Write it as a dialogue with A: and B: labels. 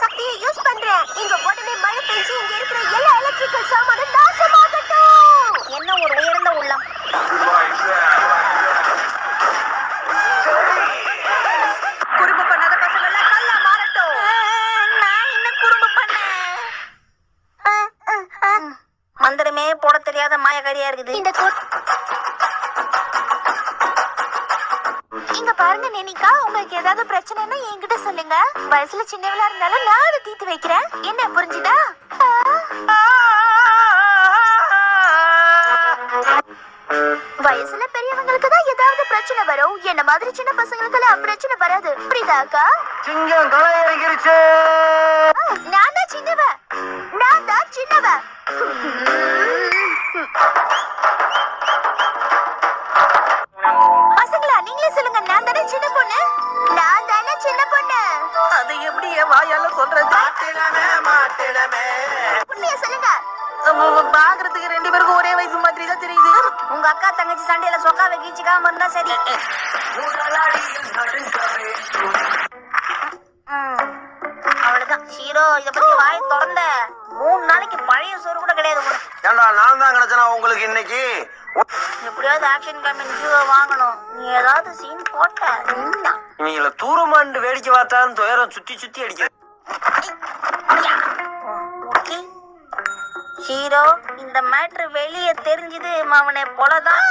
A: சக்தியை யூஸ் பண்றேன். இங்க உடனே மழை பெஞ்சு இங்க இருக்கிற எல்லா எலக்ட்ரிக்கல் சாமானும் நாசமாகட்டும். என்ன ஒரு உயர்ந்த உள்ளம். குறும்பு பண்ணாத பசங்க எல்லாம் கல்லா மாறட்டும். நான் என்ன குறும்பு பண்ணேன்? மந்திரமே போட தெரியாத மாயக்காரியா இருக்குது. இங்க பாருங்க நேனிகா, உங்களுக்கு ஏதாவது பிரச்சனைன்னா என்கிட்ட சொல்லுங்க. வயசுல சின்னவளா இருந்தாலும் நான் அதை தீர்த்து வைக்கிறேன். என்ன புரிஞ்சுதா? வயசுல பெரியவங்களுக்கு தான் ஏதாவது பிரச்சனை வரும். என்ன மாதிரி சின்ன பசங்களுக்கு எல்லாம் பிரச்சனை வராது. புரியுதாக்கா?
B: சிங்கம் களை இறங்கிருச்சு.
A: நான் தான் சின்னவ. நான் தான் சின்னவ. பசங்களா நீங்களே சொல்லுங்க, நான் தானே சின்ன பொண்ணு? நான் தானே சின்ன பொண்ணு.
B: அது எப்படி என் வாயால சொல்றது?
A: உண்மையா சொல்லுங்க.
B: பாக்குறதுக்கு ரெண்டு பேருக்கும் ஒரே வயசு மாதிரி தான் தெரியுது.
A: உங்க அக்கா தங்கச்சி சண்டையில சொக்காவை கீச்சிக்காம இருந்தா சரி. அவ்வளவுதான் ஹீரோ. இத பத்தி வாய் திறந்த 3 நாளைக்கு பழைய சோறு கூட கிடையாது.
C: ஏண்டா நான் தான் கிடைச்சனா உங்களுக்கு இன்னைக்கு?
A: எப்படியாவது ஆக்ஷன் கமெண்ட் வாங்கணும். நீ ஏதாவது சீன் போட்ட
C: இவங்கள தூரமாண்டு வேடிக்கை பார்த்தாலும் துயரம் சுத்தி சுத்தி அடிக்குது.
A: ஹீரோ, இந்த மேட்ரு வெளியே தெரிஞ்சது அவனை போலதான்.